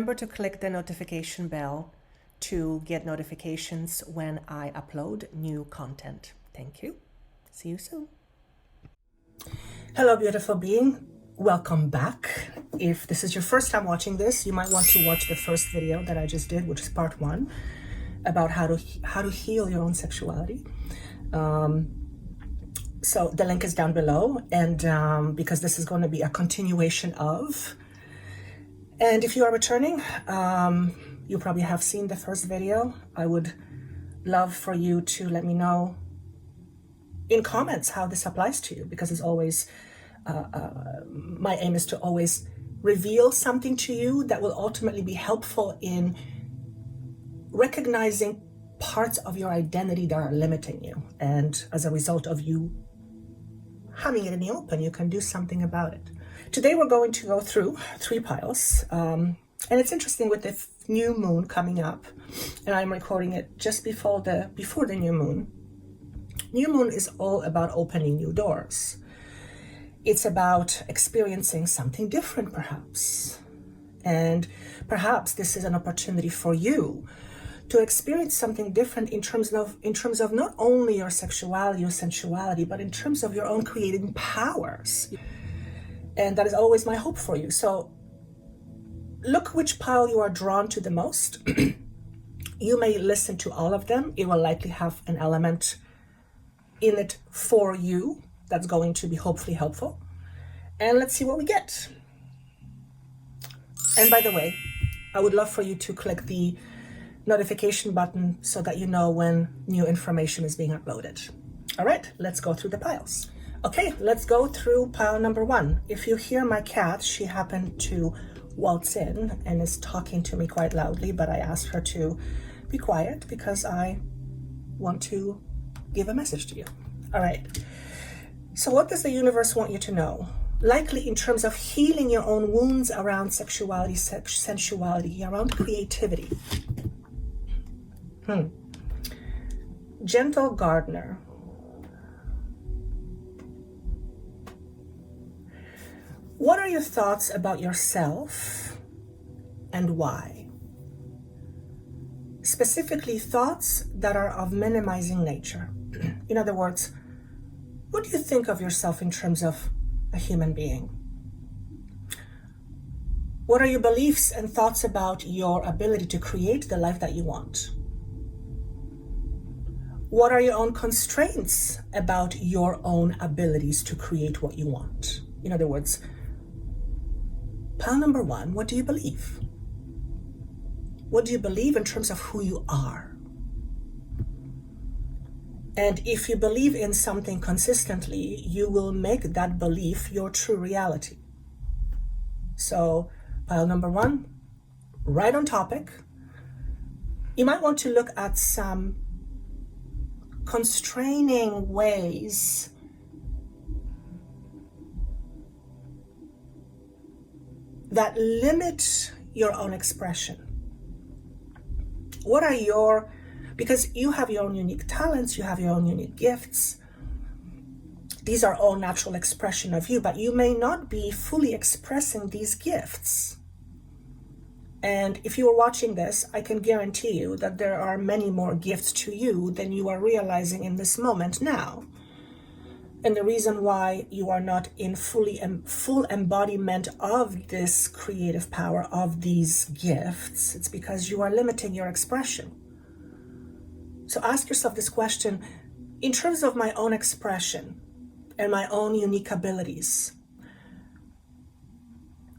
remember to click the notification bell to get notifications when I upload new content. Thank you. See you soon. Hello, beautiful being. Welcome back. If this is your first time watching this, you might want to watch the first video that I just did, which is part 1, about how to heal your own sexuality. So the link is down below, and because this is going to be a continuation of, and if you are returning, you probably have seen the first video. I would love for you to let me know in comments how this applies to you, because it's always, my aim is to always reveal something to you that will ultimately be helpful in recognizing parts of your identity that are limiting you. And as a result of you having it in the open, you can do something about it. Today we're going to go through 3 piles. And it's interesting with the new moon coming up, and I'm recording it just before the new moon. New moon is all about opening new doors. It's about experiencing something different, perhaps. And perhaps this is an opportunity for you to experience something different in terms of not only your sexuality or sensuality, but in terms of your own creating powers. And that is always my hope for you. So look which pile you are drawn to the most. You may listen to all of them. It will likely have an element in it for you that's going to be hopefully helpful. And let's see what we get. And by the way, I would love for you to click the notification button so that you know when new information is being uploaded. All right, let's go through the piles. Okay, let's go through pile number 1. If you hear my cat, she happened to waltz in and is talking to me quite loudly, but I asked her to be quiet because I want to give a message to you. All right, so what does the universe want you to know? Likely in terms of healing your own wounds around sexuality, sensuality, around creativity. Gentle gardener. What are your thoughts about yourself and why? Specifically, thoughts that are of minimizing nature. In other words, what do you think of yourself in terms of a human being? What are your beliefs and thoughts about your ability to create the life that you want? What are your own constraints about your own abilities to create what you want? In other words, pile number 1, what do you believe? What do you believe in terms of who you are? And if you believe in something consistently, you will make that belief your true reality. So pile number 1, right on topic. You might want to look at some constraining ways that limit your own expression. What are because you have your own unique talents, you have your own unique gifts. These are all natural expression of you, but you may not be fully expressing these gifts. And if you are watching this, I can guarantee you that there are many more gifts to you than you are realizing in this moment now. And the reason why you are not in full embodiment of this creative power, of these gifts, it's because you are limiting your expression. So ask yourself this question: in terms of my own expression and my own unique abilities,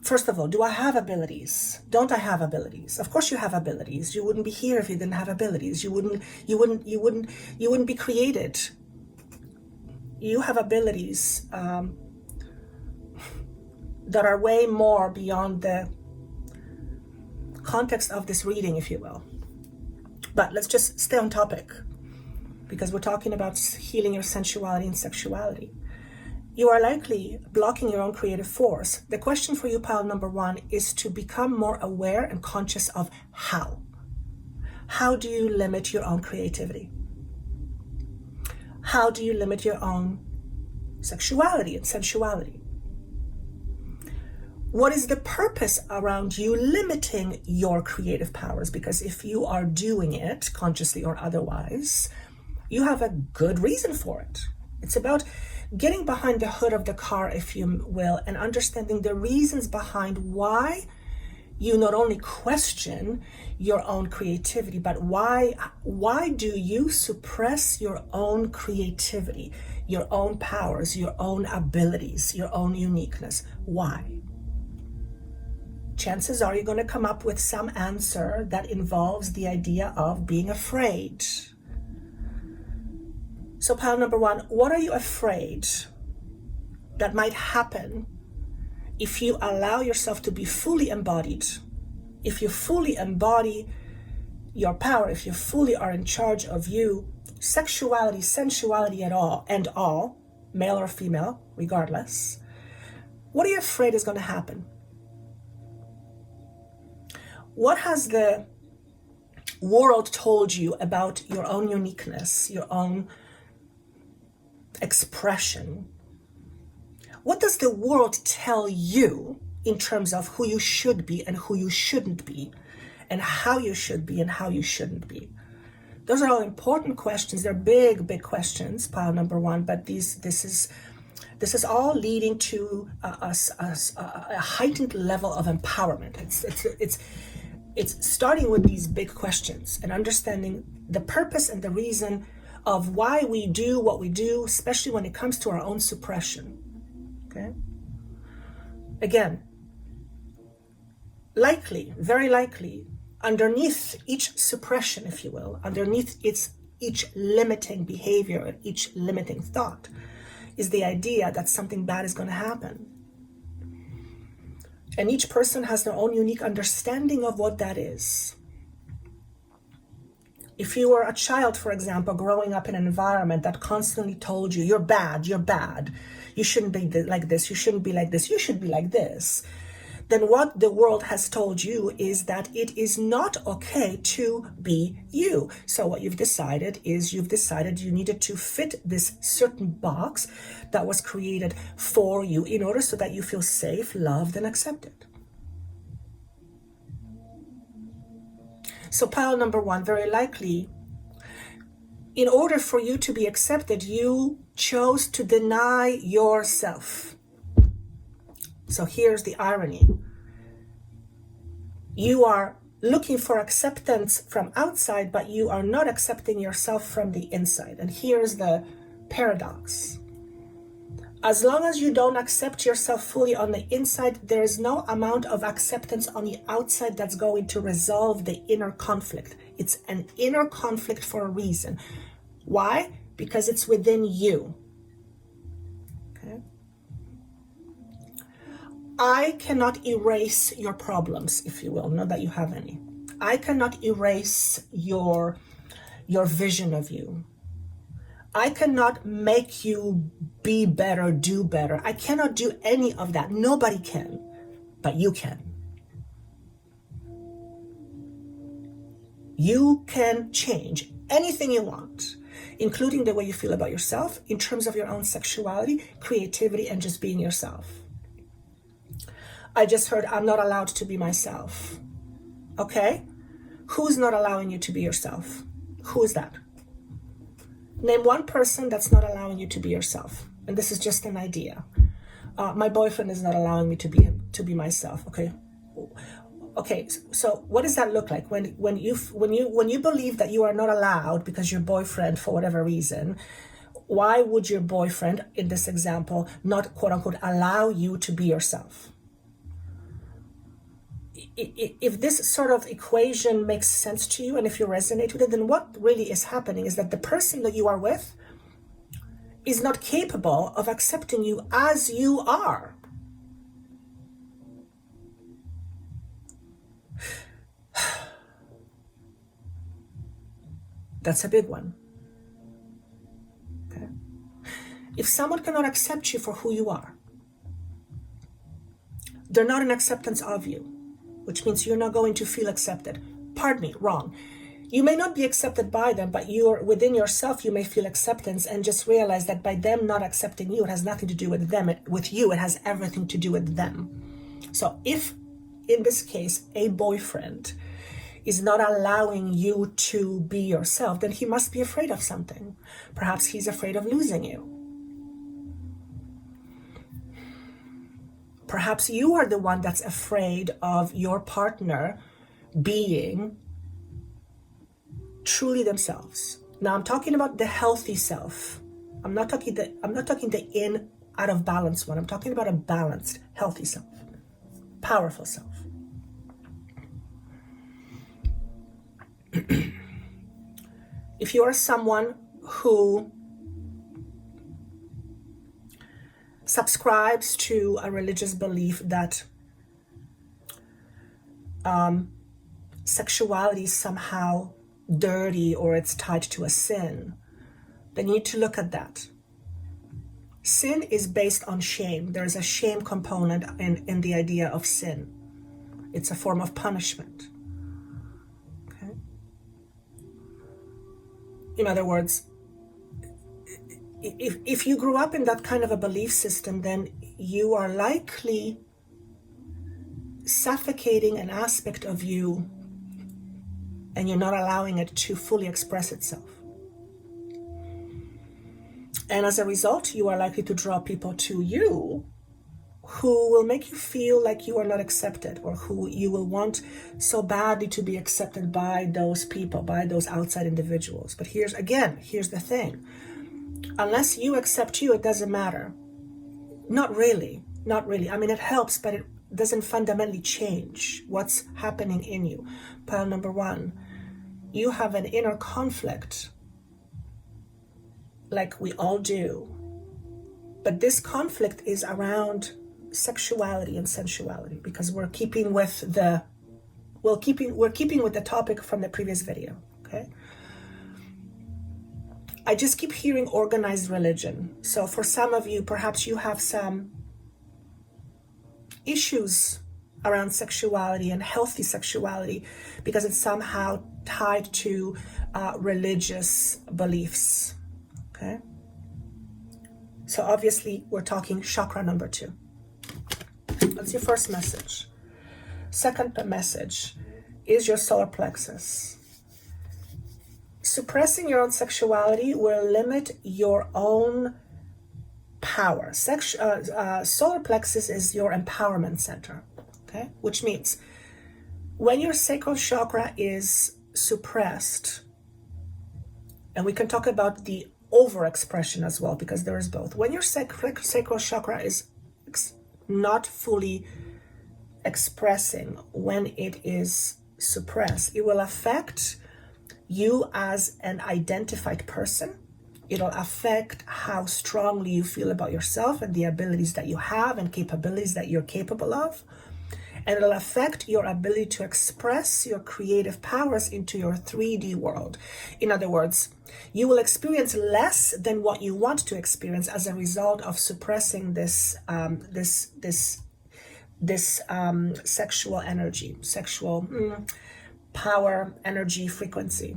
first of all, do I have abilities? Don't I have abilities? Of course you have abilities. You wouldn't be here if you didn't have abilities. You wouldn't be created. You have abilities that are way more beyond the context of this reading, if you will. But let's just stay on topic, because we're talking about healing your sensuality and sexuality. You are likely blocking your own creative force. The question for you, pile number 1, is to become more aware and conscious of how. How do you limit your own creativity? How do you limit your own sexuality and sensuality? What is the purpose around you limiting your creative powers? Because if you are doing it, consciously or otherwise, you have a good reason for it. It's about getting behind the hood of the car, if you will, and understanding the reasons behind why you not only question your own creativity, but why do you suppress your own creativity, your own powers, your own abilities, your own uniqueness? Why? Chances are you're going to come up with some answer that involves the idea of being afraid. So pile number one, what are you afraid that might happen if you allow yourself to be fully embodied? If you fully embody your power, if you fully are in charge of you, sexuality, sensuality at all, and all, male or female, regardless, what are you afraid is going to happen? What has the world told you about your own uniqueness, your own expression? What does the world tell you in terms of who you should be and who you shouldn't be, and how you should be and how you shouldn't be? Those are all important questions. They're big, big questions, pile number one, but this is all leading to a heightened level of empowerment. It's starting with these big questions and understanding the purpose and the reason of why we do what we do, especially when it comes to our own suppression. Okay? Again, likely, very likely, underneath each suppression, if you will, underneath each limiting behavior, each limiting thought, is the idea that something bad is going to happen. And each person has their own unique understanding of what that is. If you were a child, for example, growing up in an environment that constantly told you, you're bad, you shouldn't be like this, you shouldn't be like this, you should be like this, then what the world has told you is that it is not okay to be you. So what you've decided you needed to fit this certain box that was created for you in order so that you feel safe, loved, and accepted. So pile number one, very likely, in order for you to be accepted, you chose to deny yourself. So here's the irony. You are looking for acceptance from outside, but you are not accepting yourself from the inside. And here's the paradox. As long as you don't accept yourself fully on the inside, there is no amount of acceptance on the outside that's going to resolve the inner conflict. It's an inner conflict for a reason. Why? Because it's within you. Okay? I cannot erase your problems, if you will, not that you have any. I cannot erase your vision of you. I cannot make you be better, do better. I cannot do any of that. Nobody can, but you can. You can change anything you want, including the way you feel about yourself in terms of your own sexuality, creativity, and just being yourself. I just heard I'm not allowed to be myself. Okay? Who's not allowing you to be yourself? Who is that? Name one person that's not allowing you to be yourself. And this is just an idea. My boyfriend is not allowing me to be myself. Okay. Okay. So what does that look like when you believe that you are not allowed because your boyfriend, for whatever reason, why would your boyfriend, in this example, not quote unquote allow you to be yourself? If this sort of equation makes sense to you and if you resonate with it, then what really is happening is that the person that you are with is not capable of accepting you as you are. That's a big one. Okay. If someone cannot accept you for who you are, they're not in acceptance of you, which means you're not going to feel accepted. Pardon me, wrong. You may not be accepted by them, but you're within yourself, you may feel acceptance and just realize that by them not accepting you, it has nothing to do with them, with you, it has everything to do with them. So if, in this case, a boyfriend is not allowing you to be yourself, then he must be afraid of something. Perhaps he's afraid of losing you. Perhaps you are the one that's afraid of your partner being truly themselves. Now I'm talking about the healthy self. I'm not talking the in out of balance one. I'm talking about a balanced, healthy self, powerful self. If you are someone who subscribes to a religious belief that sexuality is somehow dirty or it's tied to a sin, then you need to look at that. Sin is based on shame. There's a shame component in the idea of sin. It's a form of punishment. Okay? In other words, if you grew up in that kind of a belief system, then you are likely suffocating an aspect of you and you're not allowing it to fully express itself. And as a result, you are likely to draw people to you who will make you feel like you are not accepted, or who you will want so badly to be accepted by those people, by those outside individuals. But here's the thing. Unless you accept you, it doesn't matter. Not really. I mean, it helps, but it doesn't fundamentally change what's happening in you. Pile number one, you have an inner conflict, like we all do. But this conflict is around sexuality and sensuality, because we're keeping with the topic from the previous video, okay? I just keep hearing organized religion. So for some of you, perhaps you have some issues around sexuality and healthy sexuality because it's somehow tied to religious beliefs, okay? So obviously we're talking chakra number 2. That's your first message. Second message is your solar plexus. Suppressing your own sexuality will limit your own power. Solar plexus is your empowerment center, okay? Which means when your sacral chakra is suppressed, and we can talk about the overexpression as well, because there is both. When your sacral chakra is not fully expressing, when it is suppressed, it will affect you as an identified person. It'll affect how strongly you feel about yourself and the abilities that you have and capabilities that you're capable of. And it'll affect your ability to express your creative powers into your 3D world. In other words, you will experience less than what you want to experience as a result of suppressing this sexual energy, sexual power, energy, frequency.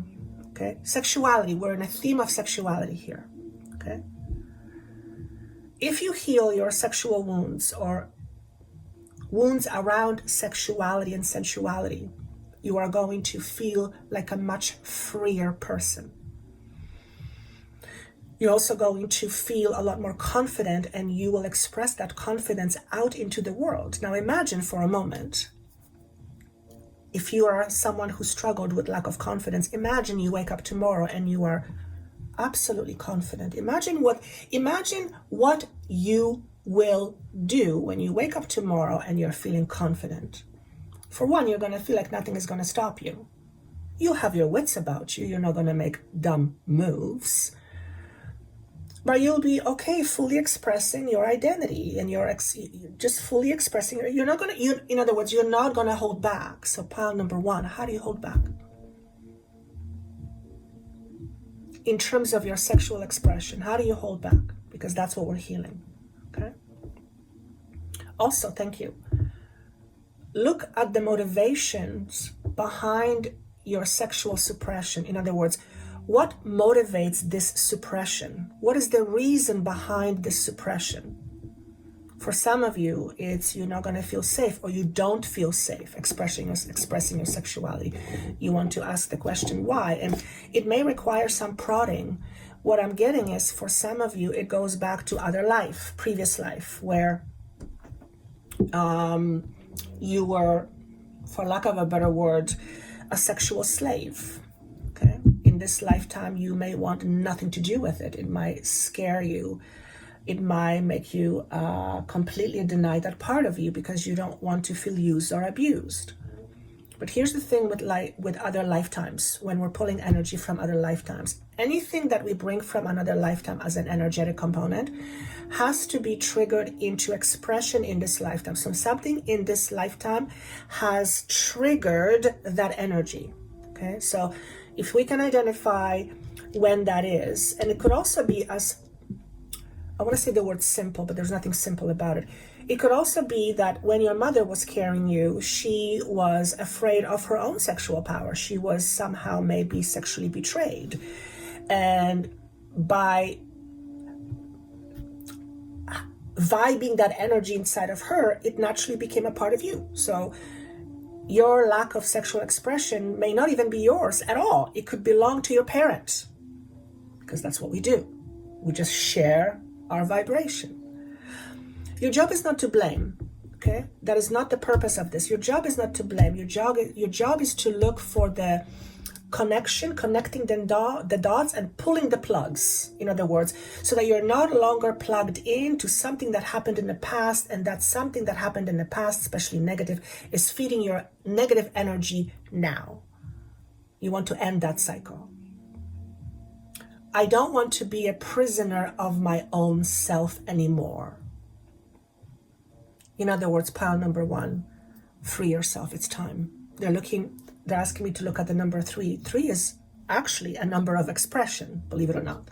Okay, sexuality. We're in a theme of sexuality here. Okay, if you heal your sexual wounds or wounds around sexuality and sensuality, you are going to feel like a much freer person. You're also going to feel a lot more confident, and you will express that confidence out into the world. Now imagine for a moment, if you are someone who struggled with lack of confidence, imagine you wake up tomorrow and you are absolutely confident. Imagine what you will do when you wake up tomorrow and you're feeling confident. For one, you're going to feel like nothing is going to stop you. You'll have your wits about you. You're not going to make dumb moves. But you'll be okay fully expressing your identity, and just fully expressing. You're not going to, in other words, you're not going to hold back. So pile number 1, how do you hold back? In terms of your sexual expression, how do you hold back? Because that's what we're healing, okay? Also, thank you. Look at the motivations behind your sexual suppression. In other words, what motivates this suppression? What is the reason behind this suppression? For some of you, it's you're not going to feel safe, or you don't feel safe expressing your sexuality. You want to ask the question why, and it may require some prodding. What I'm getting is, for some of you, it goes back to other life, previous life, where you were, for lack of a better word, a sexual slave. Okay, in this lifetime, you may want nothing to do with it. It might scare you. It might make you completely deny that part of you because you don't want to feel used or abused. But here's the thing with other lifetimes, when we're pulling energy from other lifetimes, anything that we bring from another lifetime as an energetic component has to be triggered into expression in this lifetime. So something in this lifetime has triggered that energy. Okay, so if we can identify when that is, and it could also be as, I want to say the word simple, but there's nothing simple about it. It could also be that when your mother was carrying you, she was afraid of her own sexual power. She was somehow maybe sexually betrayed. And by vibing that energy inside of her, it naturally became a part of you. So your lack of sexual expression may not even be yours at all. It could belong to your parent, because that's what we do. We just share our vibration. Your job is not to blame, okay? That is not the purpose of this. Your job is not to blame. Your job is to look for the connection, connecting the dots and pulling the plugs, in other words, so that you're no longer plugged into something that happened in the past, and that something that happened in the past, especially negative, is feeding your negative energy now. You want to end that cycle. I don't want to be a prisoner of my own self anymore. In other words, pile number 1, free yourself. It's time. They're asking me to look at the number 3. 3 is actually a number of expression, believe it or not.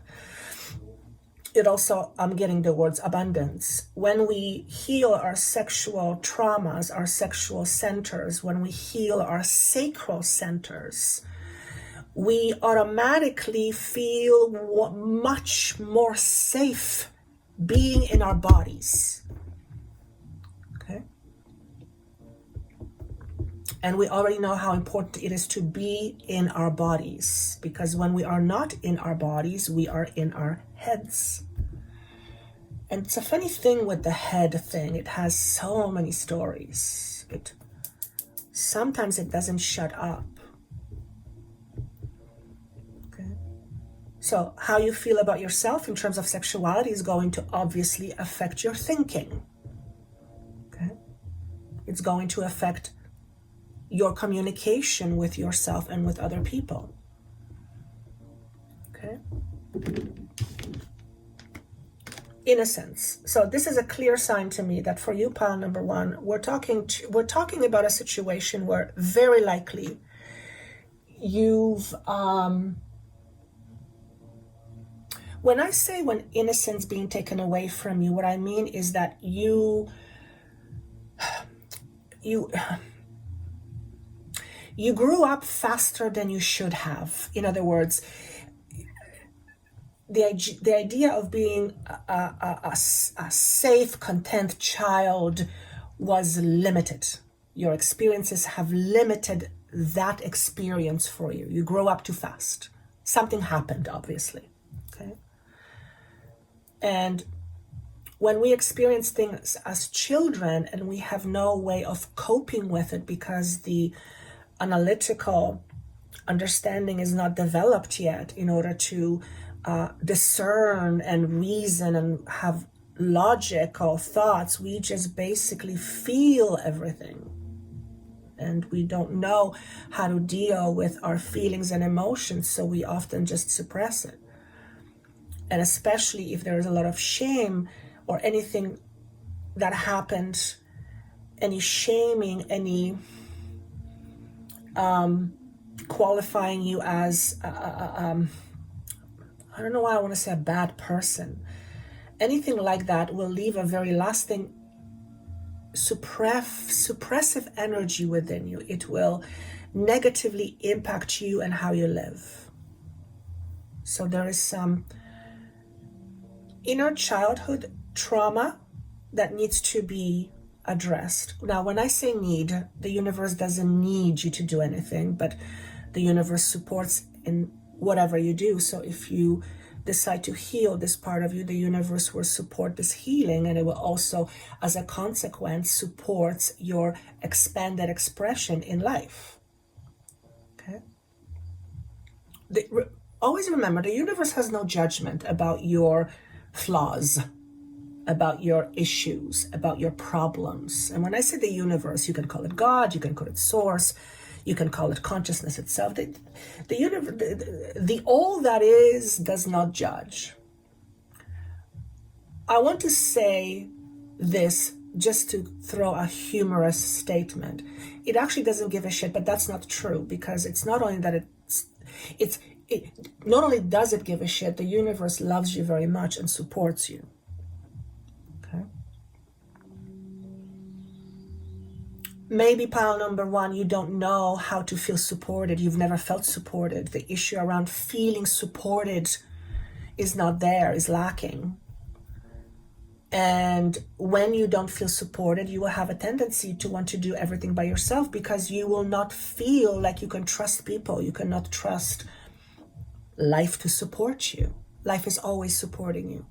It also, I'm getting the words abundance. When we heal our sexual traumas, our sexual centers, when we heal our sacral centers, we automatically feel much more safe being in our bodies. Okay? And we already know how important it is to be in our bodies, because when we are not in our bodies, we are in our heads. And it's a funny thing with the head thing. It has so many stories. Sometimes it doesn't shut up. So how you feel about yourself in terms of sexuality is going to obviously affect your thinking. Okay? It's going to affect your communication with yourself and with other people. Okay? In a sense. So this is a clear sign to me that for you, pile number 1, we're talking about a situation where very likely you've when I say when innocence being taken away from you, what I mean is that you grew up faster than you should have. In other words, the idea of being a safe, content child was limited. Your experiences have limited that experience for you. You grow up too fast. Something happened, obviously. Okay. And when we experience things as children and we have no way of coping with it because the analytical understanding is not developed yet in order to discern and reason and have logical thoughts, we just basically feel everything. And we don't know how to deal with our feelings and emotions, so we often just suppress it. And especially if there is a lot of shame or anything that happened, any shaming, any qualifying you as, I don't know why I want to say a bad person. Anything like that will leave a very lasting suppressive energy within you. It will negatively impact you and how you live. So there is some inner childhood trauma that needs to be addressed. Now, when I say need, the universe doesn't need you to do anything, but the universe supports in whatever you do. So if you decide to heal this part of you, the universe will support this healing, and it will also, as a consequence, supports your expanded expression in life. Okay? Always remember, the universe has no judgment about your flaws, about your issues, about your problems. And when I say the universe, you can call it God, you can call it source, you can call it consciousness itself. The universe, the all that is does not judge. I want to say this just to throw a humorous statement. It actually doesn't give a shit, but that's not true, because it's not only that it not only does it give a shit, the universe loves you very much and supports you. Okay. Maybe pile number one, you don't know how to feel supported. You've never felt supported. The issue around feeling supported is not there, is lacking. And when you don't feel supported, you will have a tendency to want to do everything by yourself, because you will not feel like you can trust people. You cannot trust life to support you. Life is always supporting you.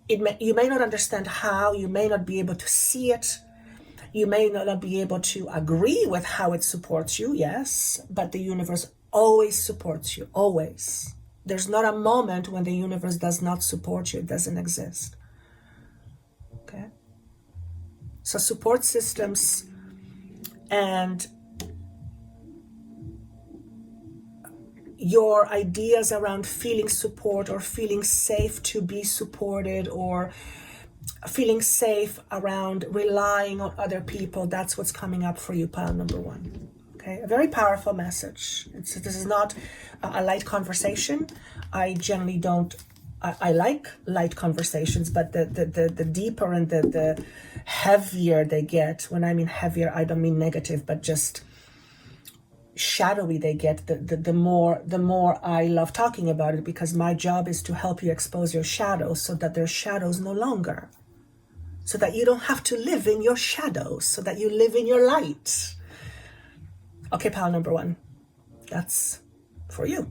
You may not understand how, you may not be able to see it, you may not be able to agree with how it supports you, yes, but the universe always supports you, always. There's not a moment when the universe does not support you. It doesn't exist. Okay? So support systems and your ideas around feeling support or feeling safe to be supported or feeling safe around relying on other people, that's what's coming up for you, pile number one. Okay, a very powerful message. This is not a light conversation. I generally don't, I like light conversations, but the deeper and the heavier they get, when I mean heavier, I don't mean negative, but just shadowy they get, the more I love talking about it, because my job is to help you expose your shadows so that there's shadows no longer, so that you don't have to live in your shadows, so that you live in your light. Okay, pile number one, that's for you.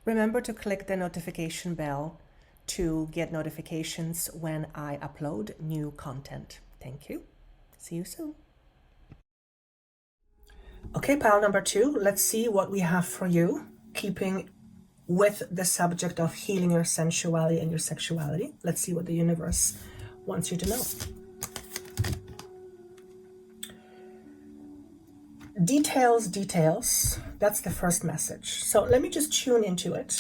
Remember to click the notification bell to get notifications when I upload new content. Thank you. See you soon. Okay, pile number two, let's see what we have for you, keeping with the subject of healing your sensuality and your sexuality. Let's see what the universe wants you to know. Details, details. That's the first message. So let me just tune into it.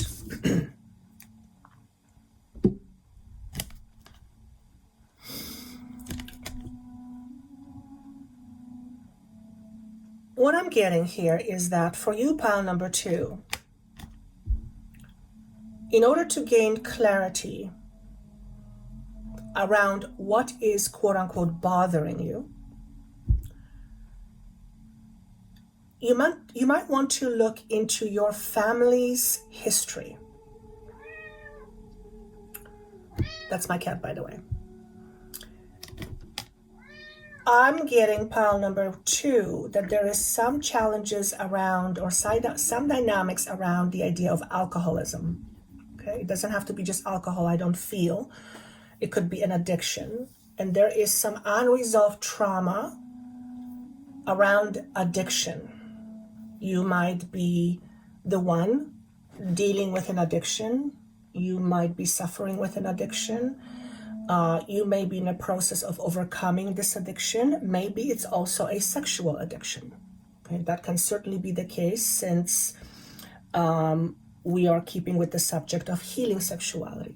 What I'm getting here is that for you, pile number two, in order to gain clarity around what is quote unquote bothering you, you might want to look into your family's history. That's my cat, by the way. I'm getting pile number two that there is some challenges around or some dynamics around the idea of alcoholism. Okay, it doesn't have to be just alcohol, I don't feel. It could be an addiction. And there is some unresolved trauma around addiction. You might be the one dealing with an addiction. You might be suffering with an addiction. You may be in a process of overcoming this addiction. Maybe it's also a sexual addiction. Okay, that can certainly be the case, since we are keeping with the subject of healing sexuality.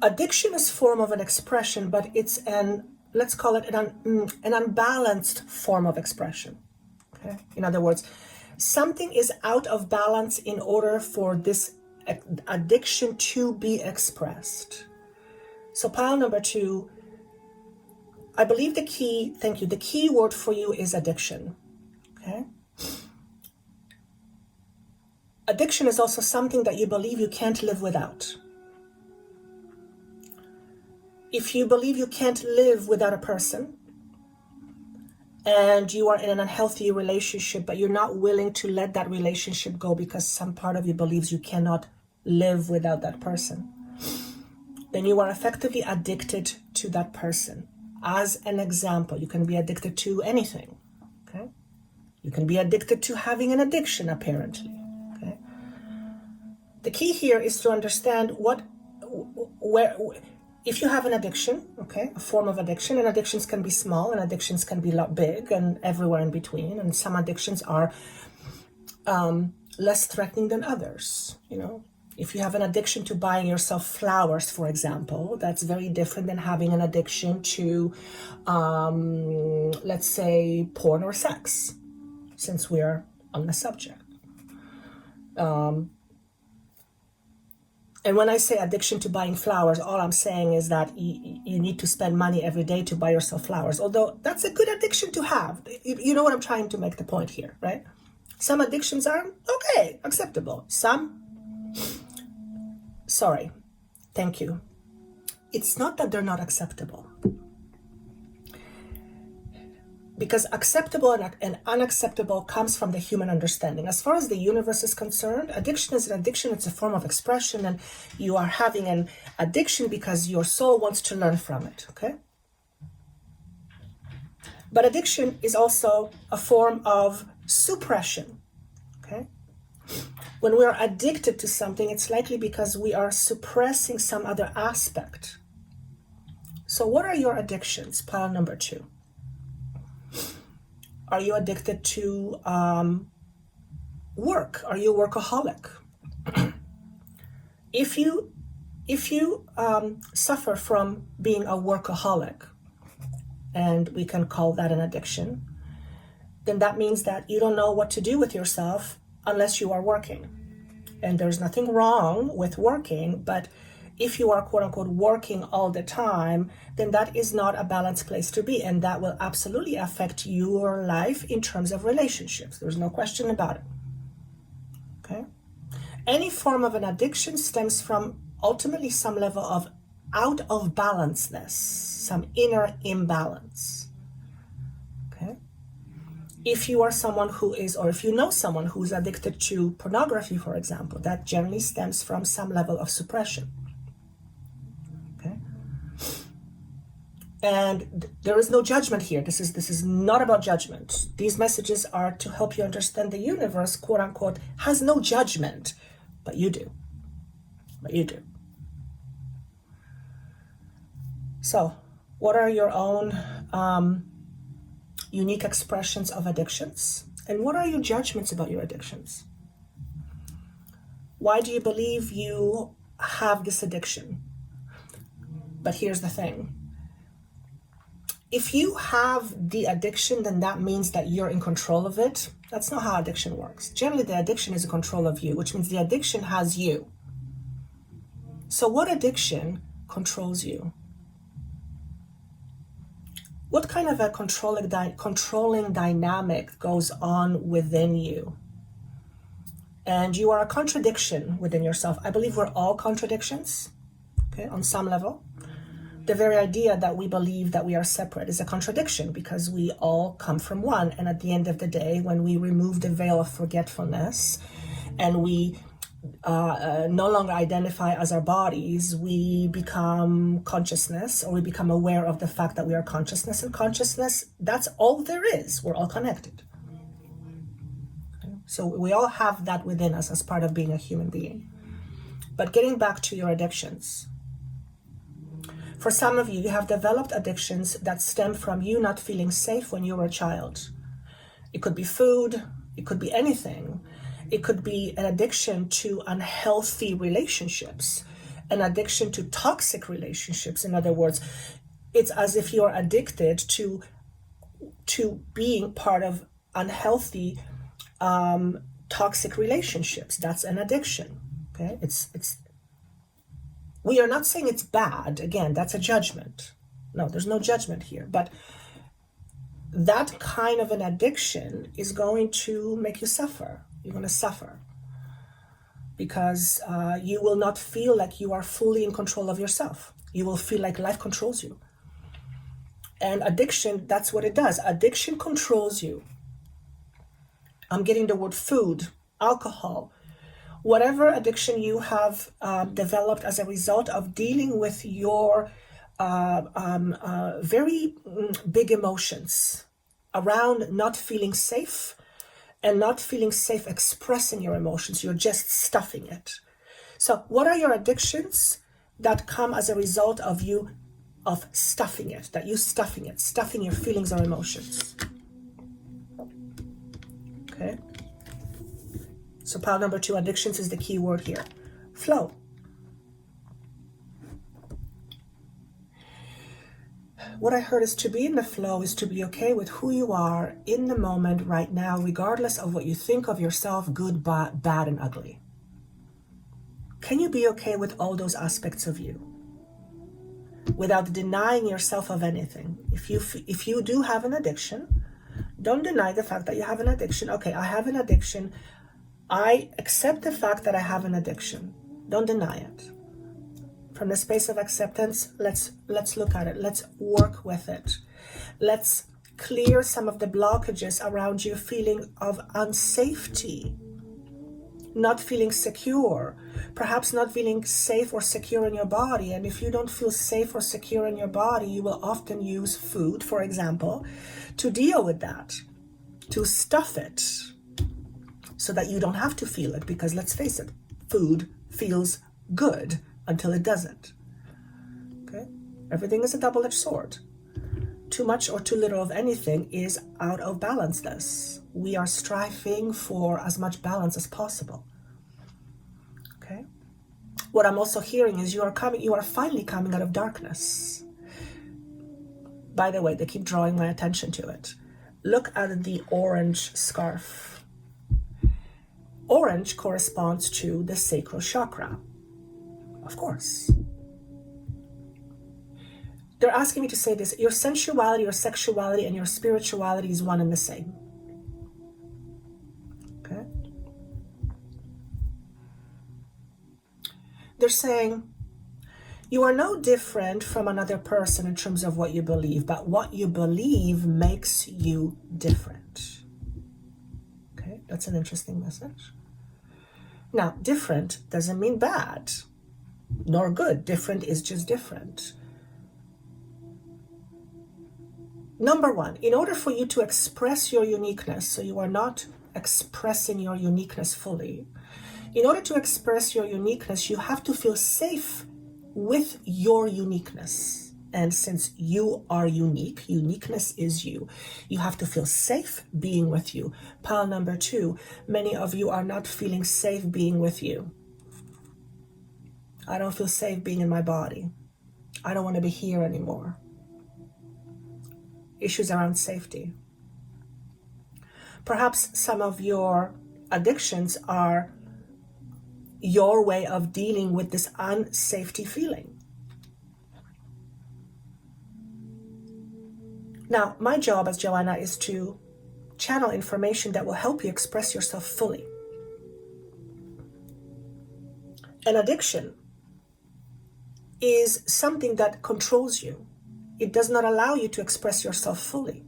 Addiction is a form of an expression, but it's let's call it an unbalanced form of expression. Okay? In other words, something is out of balance in order for this addiction to be expressed. So pile number two, I believe the key word for you is addiction. Okay? Addiction is also something that you believe you can't live without. If you believe you can't live without a person, and you are in an unhealthy relationship, but you're not willing to let that relationship go because some part of you believes you cannot live without that person, then you are effectively addicted to that person. As an example, you can be addicted to anything, okay? You can be addicted to having an addiction, apparently, okay? The key here is to understand if you have an addiction, okay, a form of addiction, and addictions can be small and addictions can be big and everywhere in between, and some addictions are less threatening than others, you know. If you have an addiction to buying yourself flowers, for example, that's very different than having an addiction to, let's say, porn or sex, since we're on the subject. And when I say addiction to buying flowers, all I'm saying is that you need to spend money every day to buy yourself flowers, although that's a good addiction to have. You know what I'm trying to make the point here, right? Some addictions are okay, acceptable. Some, sorry, thank you. It's not that they're not acceptable. Because acceptable and unacceptable comes from the human understanding. As far as the universe is concerned, addiction is an addiction. It's a form of expression, and you are having an addiction because your soul wants to learn from it, okay? But addiction is also a form of suppression, okay? When we are addicted to something, it's likely because we are suppressing some other aspect. So what are your addictions? Pile number 2. Are you addicted to work? Are you a workaholic? If you suffer from being a workaholic, and we can call that an addiction, then that means that you don't know what to do with yourself unless you are working. And there's nothing wrong with working, but if you are quote unquote working all the time, then that is not a balanced place to be. And that will absolutely affect your life in terms of relationships. There's no question about it. Okay? Any form of an addiction stems from ultimately some level of out of balanceness, some inner imbalance. Okay? If you are someone who is, or if you know someone who's addicted to pornography, for example, that generally stems from some level of suppression. And there is no judgment here. This is not about judgment. These messages are to help you understand the universe, quote unquote, has no judgment, but you do. But you do. So, what are your own unique expressions of addictions? And what are your judgments about your addictions? Why do you believe you have this addiction? But here's the thing. If you have the addiction, then that means that you're in control of it. That's not how addiction works. Generally, the addiction is in control of you, which means the addiction has you. So what addiction controls you? What kind of a controlling dynamic goes on within you? And you are a contradiction within yourself. I believe we're all contradictions, okay, on some level. The very idea that we believe that we are separate is a contradiction because we all come from one. And at the end of the day, when we remove the veil of forgetfulness and we no longer identify as our bodies, we become consciousness, or we become aware of the fact that we are consciousness. And consciousness, that's all there is. We're all connected. Okay? So we all have that within us as part of being a human being. But getting back to your addictions. For some of you, you have developed addictions that stem from you not feeling safe when you were a child. It could be food, it could be anything. It could be an addiction to unhealthy relationships, an addiction to toxic relationships. In other words, it's as if you're addicted to being part of unhealthy, toxic relationships. That's an addiction. Okay, we are not saying it's bad. Again, that's a judgment. No, there's no judgment here. But that kind of an addiction is going to make you suffer. You're going to suffer. because you will not feel like you are fully in control of yourself. You will feel like life controls you. And addiction, that's what it does. Addiction controls you. I'm getting the word food, alcohol, whatever addiction you have developed as a result of dealing with your very big emotions around not feeling safe and not feeling safe expressing your emotions. You're just stuffing it. So what are your addictions that come as a result of you stuffing it, stuffing your feelings or emotions? Okay. So pile number 2, addictions, is the key word here. Flow. What I heard is to be in the flow is to be okay with who you are in the moment right now, regardless of what you think of yourself, good, bad, and ugly. Can you be okay with all those aspects of you without denying yourself of anything? If you do have an addiction, don't deny the fact that you have an addiction. Okay, I have an addiction. I accept the fact that I have an addiction. Don't deny it. From the space of acceptance, let's look at it. Let's work with it. Let's clear some of the blockages around you feeling of unsafety, not feeling secure, perhaps not feeling safe or secure in your body. And if you don't feel safe or secure in your body, you will often use food, for example, to deal with that, to stuff it so that you don't have to feel it. Because let's face it, food feels good until it doesn't. Okay? Everything is a double-edged sword. Too much or too little of anything is out of balanceness. We are striving for as much balance as possible. Okay? What I'm also hearing is you are finally coming out of darkness. By the way, they keep drawing my attention to it. Look at the orange scarf. Orange corresponds to the sacral chakra. Of course. They're asking me to say this: your sensuality, your sexuality, and your spirituality is one and the same. Okay? They're saying you are no different from another person in terms of what you believe, but what you believe makes you different. Okay? That's an interesting message. Now, different doesn't mean bad nor good. Different is just different. Number one, in order for you to express your uniqueness, so you are not expressing your uniqueness fully, in order to express your uniqueness, you have to feel safe with your uniqueness. And since you are unique, uniqueness is you, you have to feel safe being with you. Pile number 2, many of you are not feeling safe being with you. I don't feel safe being in my body. I don't want to be here anymore. Issues around safety. Perhaps some of your addictions are your way of dealing with this unsafety feeling. Now, my job as Joanna is to channel information that will help you express yourself fully. An addiction is something that controls you. It does not allow you to express yourself fully.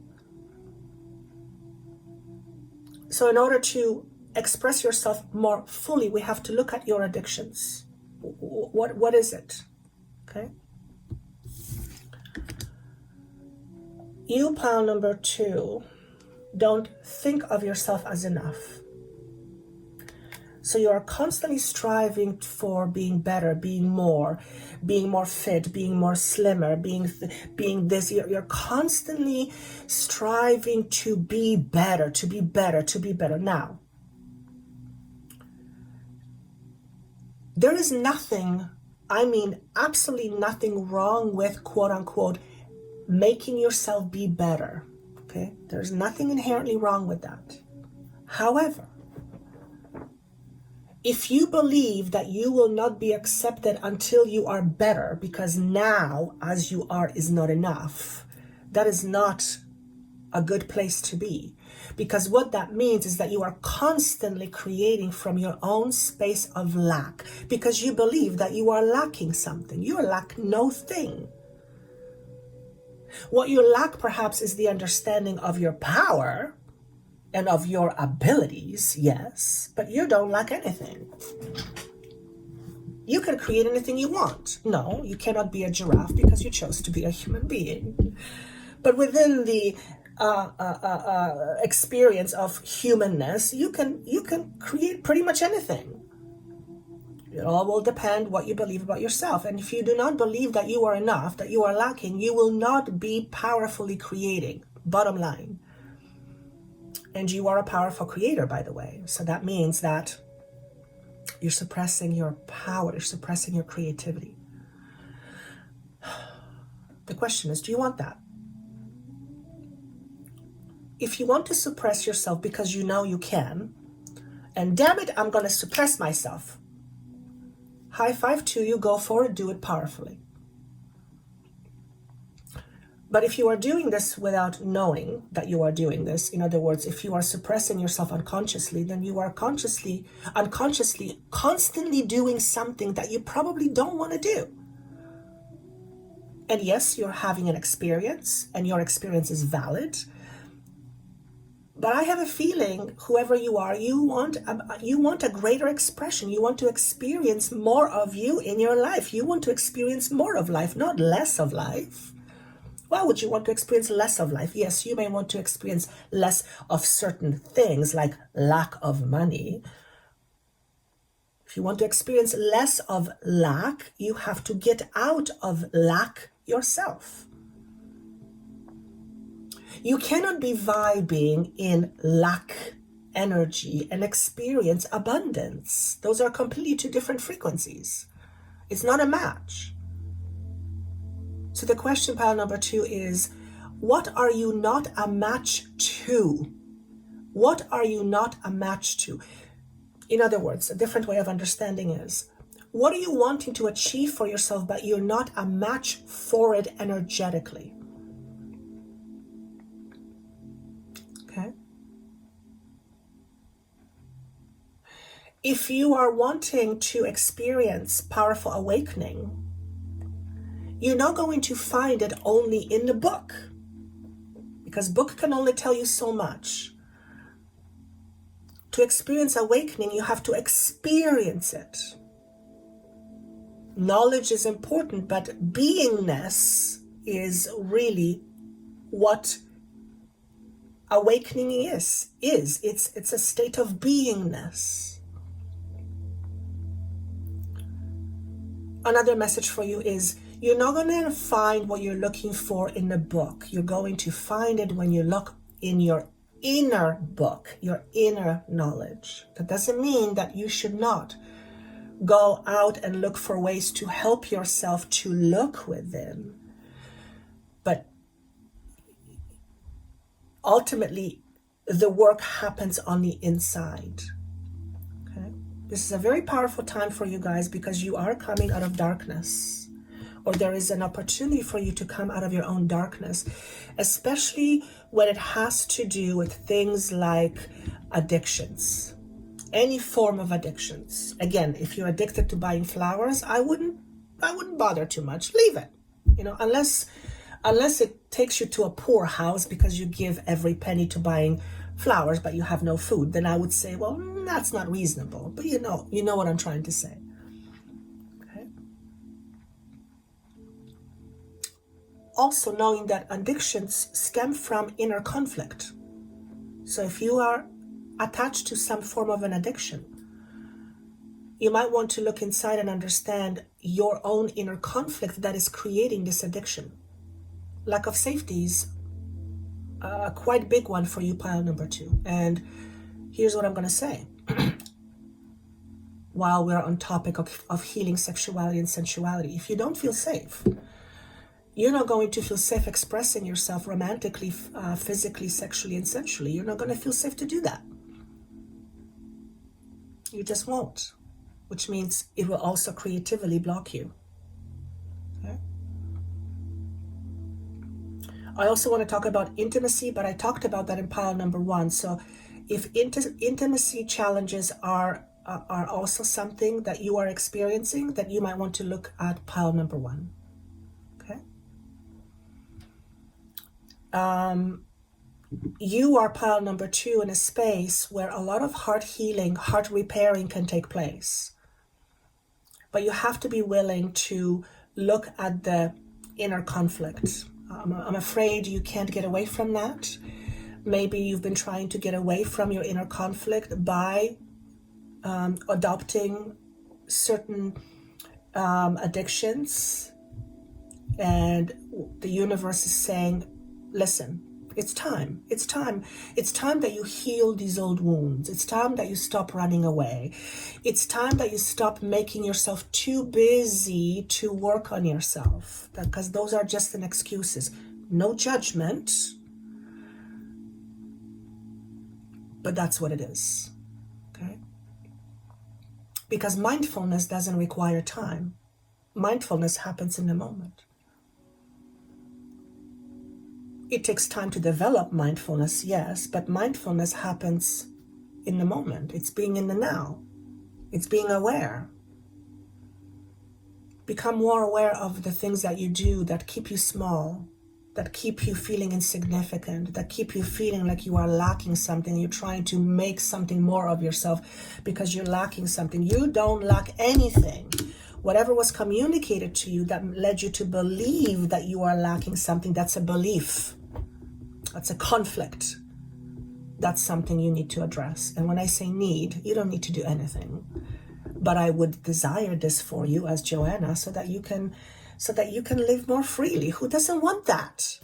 So in order to express yourself more fully, we have to look at your addictions. What is it? Okay. You, pile number 2, don't think of yourself as enough. So you are constantly striving for being better, being more fit, being more slimmer, being this. You're constantly striving to be better, to be better, to be better. Now, there is nothing, I mean absolutely nothing wrong with, quote unquote, making yourself be better. Okay? There's nothing inherently wrong with that. However, if you believe that you will not be accepted until you are better, because now as you are is not enough, that is not a good place to be. Because what that means is that you are constantly creating from your own space of lack, because you believe that you are lacking something. You lack no thing. What you lack perhaps is the understanding of your power and of your abilities, yes, but you don't lack anything. You can create anything you want. No, you cannot be a giraffe because you chose to be a human being. But within the experience of humanness, you can create pretty much anything. It all will depend what you believe about yourself. And if you do not believe that you are enough, that you are lacking, you will not be powerfully creating. Bottom line. And you are a powerful creator, by the way. So that means that you're suppressing your power, you're suppressing your creativity. The question is, do you want that? If you want to suppress yourself because you know you can, and damn it, I'm going to suppress myself. High five to you, go for it, do it powerfully. But if you are doing this without knowing that you are doing this, in other words, if you are suppressing yourself unconsciously, then you are unconsciously, constantly doing something that you probably don't want to do. And yes, you're having an experience, and your experience is valid. But I have a feeling, whoever you are, you want a greater expression. You want to experience more of you in your life. You want to experience more of life, not less of life. Why would you want to experience less of life? Yes, you may want to experience less of certain things like lack of money. If you want to experience less of lack, you have to get out of lack yourself. You cannot be vibing in lack energy and experience abundance. Those are completely two different frequencies. It's not a match. So the question, pile number 2, is, what are you not a match to? What are you not a match to? In other words, a different way of understanding is, what are you wanting to achieve for yourself, but you're not a match for it energetically? Okay. If you are wanting to experience powerful awakening, you're not going to find it only in the book, because book can only tell you so much. To experience awakening, you have to experience it. Knowledge is important, but beingness is really what awakening is. It's a state of beingness. Another message for you is, you're not going to find what you're looking for in the book. You're going to find it when you look in your inner book, your inner knowledge. That doesn't mean that you should not go out and look for ways to help yourself to look within. But ultimately, the work happens on the inside. Okay? This is a very powerful time for you guys, because you are coming out of darkness. Or there is an opportunity for you to come out of your own darkness, especially when it has to do with things like addictions, any form of addictions. Again, if you're addicted to buying flowers, I wouldn't bother too much. Leave it, unless it takes you to a poor house because you give every penny to buying flowers, but you have no food. Then I would say, well, that's not reasonable. But you know what I'm trying to say. Also knowing that addictions stem from inner conflict. So if you are attached to some form of an addiction, you might want to look inside and understand your own inner conflict that is creating this addiction. Lack of safety is a quite big one for you, pile number 2. And here's what I'm going to say. While we're on topic of healing sexuality and sensuality, if you don't feel safe, you're not going to feel safe expressing yourself romantically, physically, sexually, and sensually. You're not going to feel safe to do that. You just won't, which means it will also creatively block you. Okay? I also want to talk about intimacy, but I talked about that in pile number 1. So if intimacy challenges are also something that you are experiencing, then you might want to look at pile number 1. Okay. You are pile number 2 in a space where a lot of heart healing, heart repairing can take place. But you have to be willing to look at the inner conflict. I'm afraid you can't get away from that. Maybe you've been trying to get away from your inner conflict by adopting certain addictions. And the universe is saying, listen, it's time. It's time. It's time that you heal these old wounds. It's time that you stop running away. It's time that you stop making yourself too busy to work on yourself, because those are just an excuses. No judgment, but that's what it is. Okay? Because mindfulness doesn't require time. Mindfulness happens in the moment. It takes time to develop mindfulness, yes, but mindfulness happens in the moment. It's being in the now. It's being aware. Become more aware of the things that you do that keep you small, that keep you feeling insignificant, that keep you feeling like you are lacking something. You're trying to make something more of yourself because you're lacking something. You don't lack anything. Whatever was communicated to you that led you to believe that you are lacking something, that's a belief. That's a conflict. That's something you need to address. And when I say need, you don't need to do anything. But I would desire this for you as Joanna so that you can live more freely. Who doesn't want that?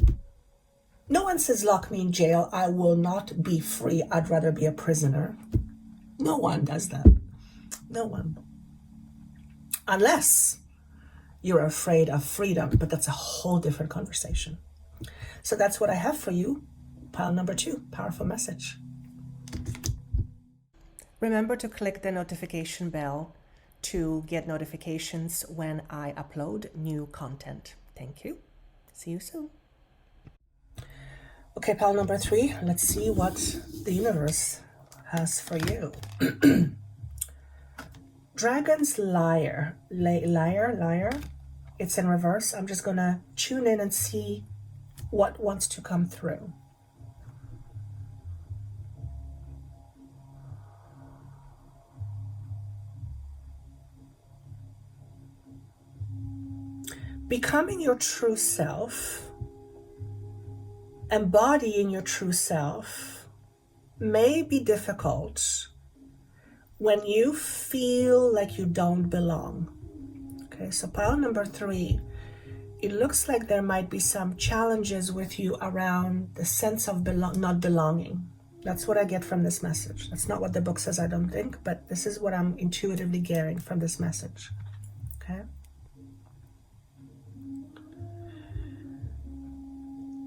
No one says, lock me in jail. I will not be free. I'd rather be a prisoner. No one does that. No one. Unless you're afraid of freedom, but that's a whole different conversation. So that's what I have for you. Pile number 2, powerful message. Remember to click the notification bell to get notifications when I upload new content. Thank you. See you soon. Okay, pile number 3. Let's see what the universe has for you. Dragon's Lyre. Lyre. It's in reverse. I'm just going to tune in and see what wants to come through. Becoming your true self, embodying your true self may be difficult when you feel like you don't belong. Okay, so pile number 3, it looks like there might be some challenges with you around the sense of not belonging. That's what I get from this message. That's not what the book says, I don't think, but this is what I'm intuitively getting from this message. Okay.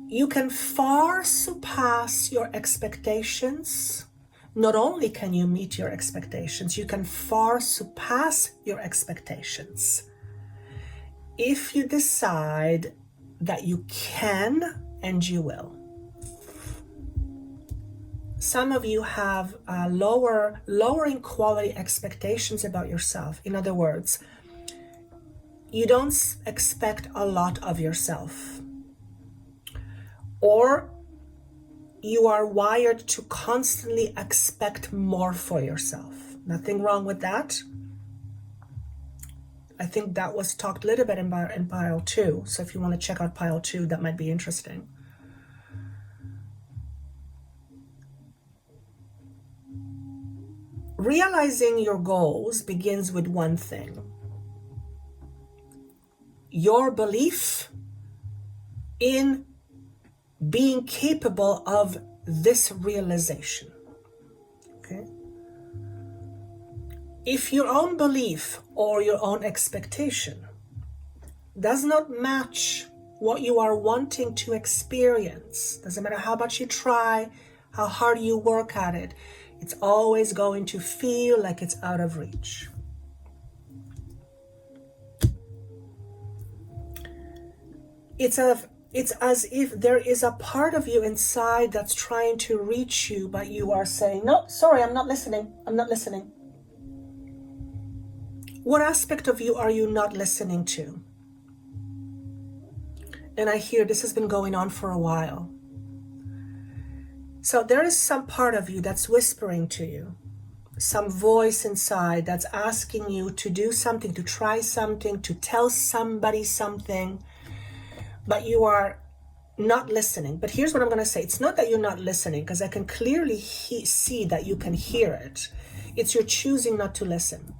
You can far surpass your expectations. Not only can you meet your expectations, you can far surpass your expectations if you decide that you can and you will. Some of you have lowering quality expectations about yourself. In other words, you don't expect a lot of yourself. Or you are wired to constantly expect more for yourself. Nothing wrong with that. I think that was talked a little bit in pile 2. So if you want to check out pile 2, that might be interesting. Realizing your goals begins with one thing. Your belief in being capable of this realization. Okay? If your own belief or your own expectation does not match what you are wanting to experience, doesn't matter how much you try, how hard you work at it, it's always going to feel like it's out of reach. It's It's as if there is a part of you inside that's trying to reach you, but you are saying, no, sorry, I'm not listening. I'm not listening. What aspect of you are you not listening to? And I hear this has been going on for a while. So there is some part of you that's whispering to you, some voice inside that's asking you to do something, to try something, to tell somebody something, but you are not listening. But here's what I'm going to say. It's not that you're not listening, because I can clearly see that you can hear it. It's you're choosing not to listen.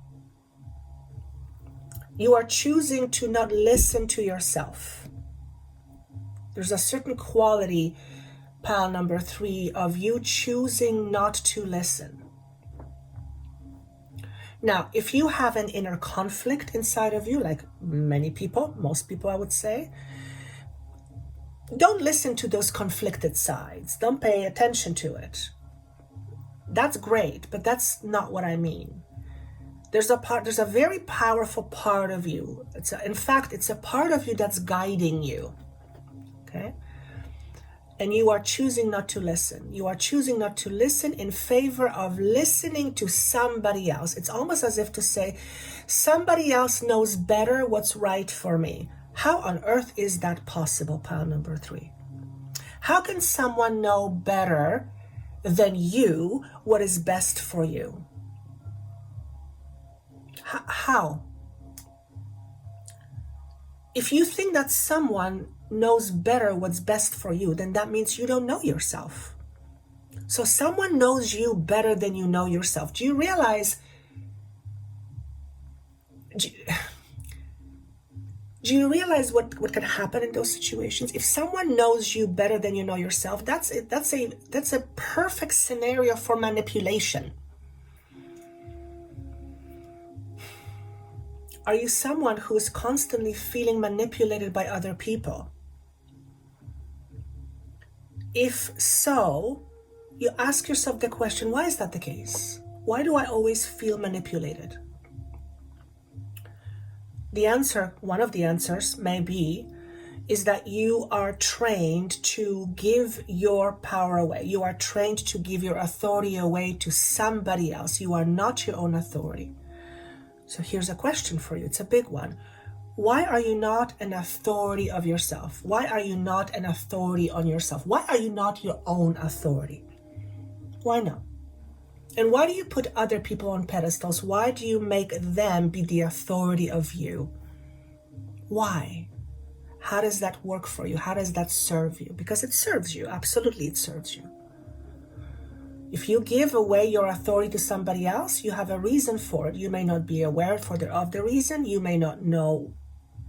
You are choosing to not listen to yourself. There's a certain quality, pile number 3, of you choosing not to listen. Now, if you have an inner conflict inside of you, like many people, most people I would say, don't listen to those conflicted sides. Don't pay attention to it. That's great, but that's not what I mean. There's a very powerful part of you. In fact, it's a part of you that's guiding you. Okay? And you are choosing not to listen. You are choosing not to listen in favor of listening to somebody else. It's almost as if to say, somebody else knows better what's right for me. How on earth is that possible, pile number 3? How can someone know better than you what is best for you? How? If you think that someone knows better what's best for you, then that means you don't know yourself. So someone knows you better than you know yourself. Do you realize, what can happen in those situations? If someone knows you better than you know yourself, that's a perfect scenario for manipulation. Are you someone who is constantly feeling manipulated by other people? If so, you ask yourself the question, why is that the case? Why do I always feel manipulated? The answer, one of the answers may be, is that you are trained to give your power away. You are trained to give your authority away to somebody else. You are not your own authority. So here's a question for you. It's a big one. Why are you not an authority of yourself? Why are you not an authority on yourself? Why are you not your own authority? Why not? And why do you put other people on pedestals? Why do you make them be the authority of you? Why? How does that work for you? How does that serve you? Because it serves you. Absolutely, it serves you. If you give away your authority to somebody else, you have a reason for it. You may not be aware of the reason. You may not know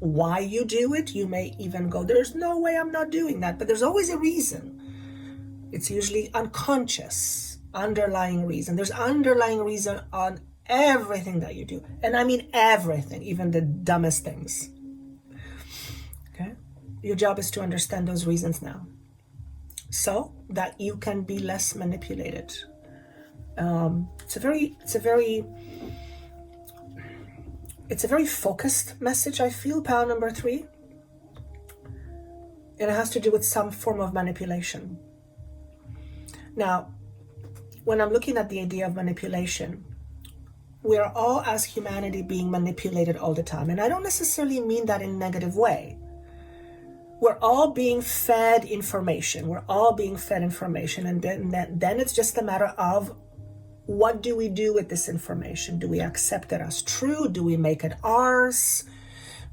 why you do it. You may even go, there's no way I'm not doing that. But there's always a reason. It's usually unconscious, underlying reason. There's underlying reason on everything that you do. And I mean everything, even the dumbest things. Okay? Your job is to understand those reasons now, so that you can be less manipulated. It's a very focused message, I feel, pile number 3. And it has to do with some form of manipulation. Now, when I'm looking at the idea of manipulation, we are all, as humanity, being manipulated all the time. And I don't necessarily mean that in a negative way. We're all being fed information. And then it's just a matter of, what do we do with this information? Do we accept it as true? Do we make it ours?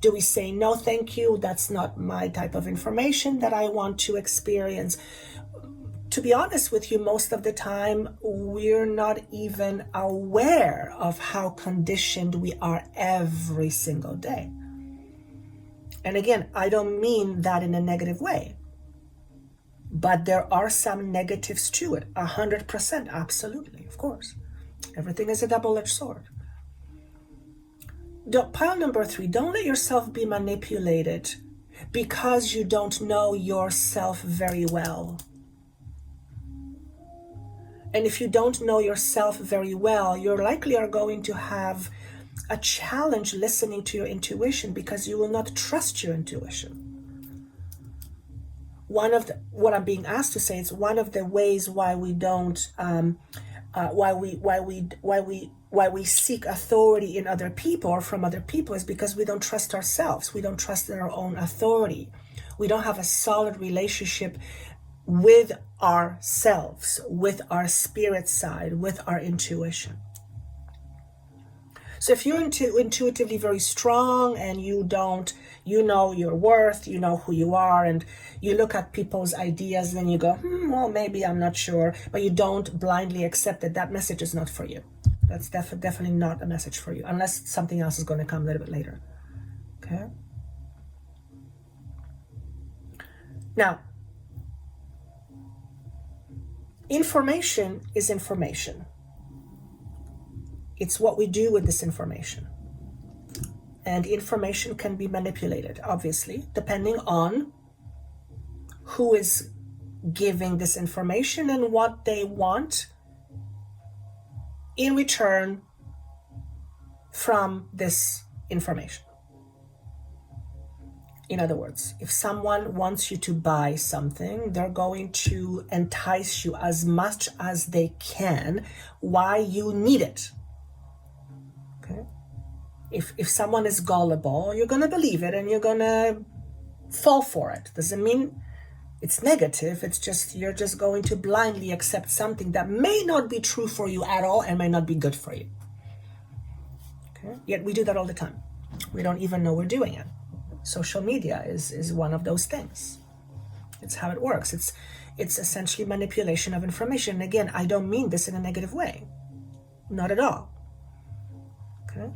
Do we say, no, thank you, that's not my type of information that I want to experience? To be honest with you, most of the time, we're not even aware of how conditioned we are every single day. And again, I don't mean that in a negative way, but there are some negatives to it, 100%, absolutely, of course. Everything is a double-edged sword. Pile number 3, don't let yourself be manipulated because you don't know yourself very well. And if you don't know yourself very well, you likely are going to have a challenge listening to your intuition, because you will not trust your intuition. what I'm being asked to say, it's one of the ways why we don't, why we seek authority in other people or from other people is because we don't trust ourselves. We don't trust in our own authority. We don't have a solid relationship with ourselves, with our spirit side, with our intuition. So if you're intuitively very strong and you know your worth, you know who you are, and you look at people's ideas and then you go, well, maybe, I'm not sure, but you don't blindly accept that message is not for you. That's definitely not a message for you, unless something else is going to come a little bit later. Okay? Now, information is information. It's what we do with this information. And information can be manipulated, obviously, depending on who is giving this information and what they want in return from this information. In other words, if someone wants you to buy something, they're going to entice you as much as they can why you need it. Okay? If someone is gullible, you're going to believe it and you're going to fall for it. Doesn't mean it's negative. It's just you're just going to blindly accept something that may not be true for you at all and may not be good for you. Okay? Yet we do that all the time. We don't even know we're doing it. Social media is one of those things. It's how it works. It's essentially manipulation of information. And again, I don't mean this in a negative way. Not at all. Okay?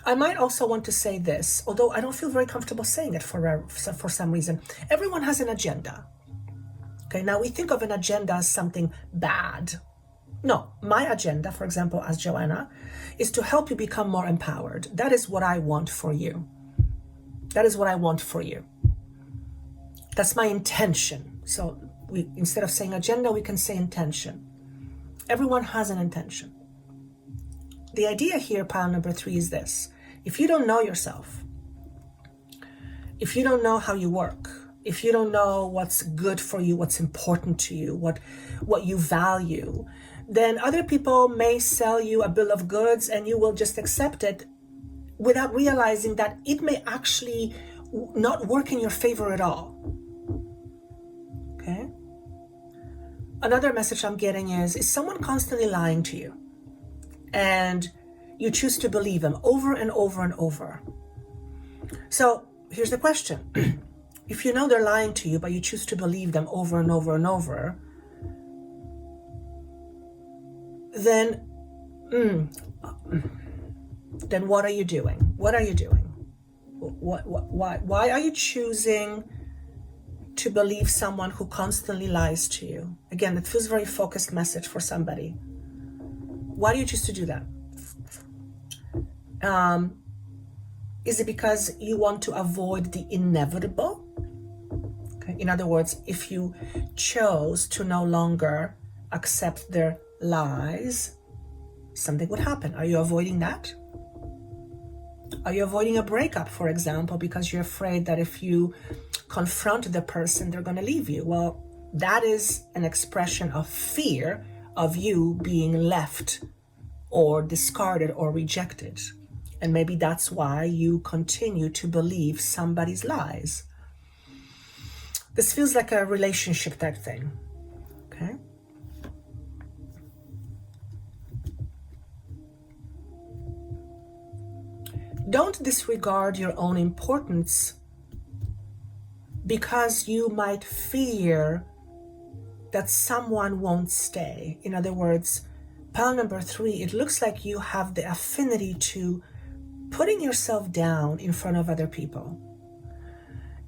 I might also want to say this, although I don't feel very comfortable saying it for some reason. Everyone has an agenda. Okay, now we think of an agenda as something bad. No, my agenda, for example, as Joanna, is to help you become more empowered. That is what I want for you. That is what I want for you. That's my intention. So instead of saying agenda, we can say intention. Everyone has an intention. The idea here, pile number 3, is this. If you don't know yourself, if you don't know how you work, if you don't know what's good for you, what's important to you, what you value, then other people may sell you a bill of goods and you will just accept it without realizing that it may actually not work in your favor at all. Okay? Another message I'm getting is someone constantly lying to you? And you choose to believe them over and over and over. So here's the question. If you know they're lying to you, but you choose to believe them over and over and over, then what are you doing? What are you doing? Why are you choosing to believe someone who constantly lies to you? Again, it feels a very focused message for somebody. Why do you choose to do that? Is it because you want to avoid the inevitable? Okay. In other words, if you chose to no longer accept their lies, something would happen. Are you avoiding that? Are you avoiding a breakup, for example, because you're afraid that if you confront the person, they're going to leave you? Well, that is an expression of fear of you being left or discarded or rejected. And maybe that's why you continue to believe somebody's lies. This feels like a relationship type thing. Okay? Don't disregard your own importance because you might fear that someone won't stay. In other words, pile number 3, it looks like you have the affinity to putting yourself down in front of other people.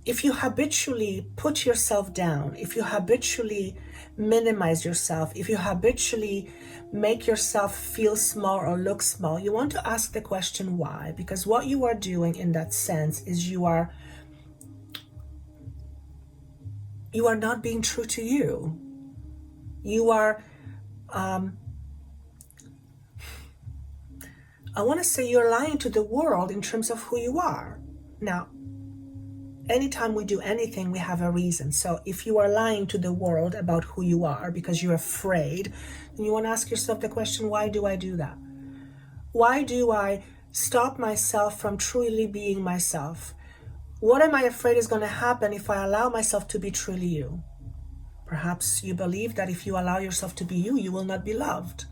If you habitually put yourself down, if you habitually minimize yourself, if you habitually make yourself feel small or look small, you want to ask the question why. Because what you are doing in that sense is you are not being true to you. You are, I want to say you're lying to the world in terms of who you are. Now, anytime we do anything, we have a reason. So if you are lying to the world about who you are because you're afraid, then you want to ask yourself the question, why do I do that? Why do I stop myself from truly being myself? What am I afraid is going to happen if I allow myself to be truly you? Perhaps you believe that if you allow yourself to be you, you will not be loved.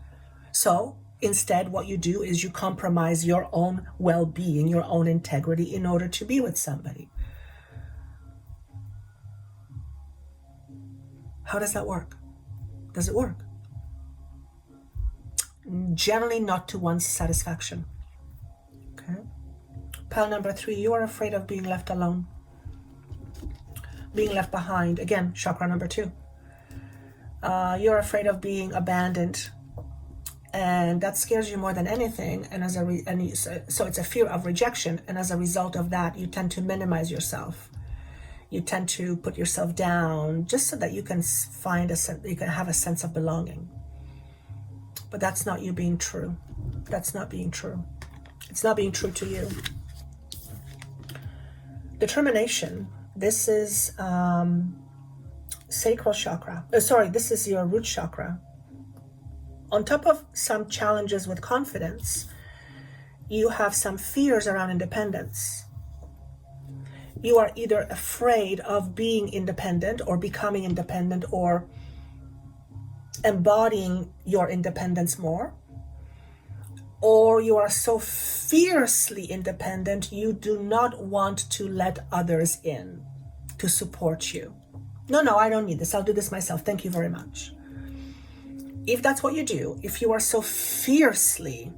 So instead, what you do is you compromise your own well-being, your own integrity in order to be with somebody. How does that work? Does it work? Generally not to one's satisfaction. Okay. Pile number 3, you are afraid of being left alone. Being left behind. Again, chakra number 2. You're afraid of being abandoned, and that scares you more than anything. And so it's a fear of rejection, and as a result of that, you tend to minimize yourself. You tend to put yourself down just so that you can you can have a sense of belonging. But that's not you being true. That's not being true. It's not being true to you. Determination. This is sacral chakra. This is your root chakra. On top of some challenges with confidence, you have some fears around independence. You are either afraid of being independent or becoming independent or embodying your independence more, or you are so fiercely independent you do not want to let others in to support you. No, I don't need this. I'll do this myself. Thank you very much. If that's what you do, if you are so fiercely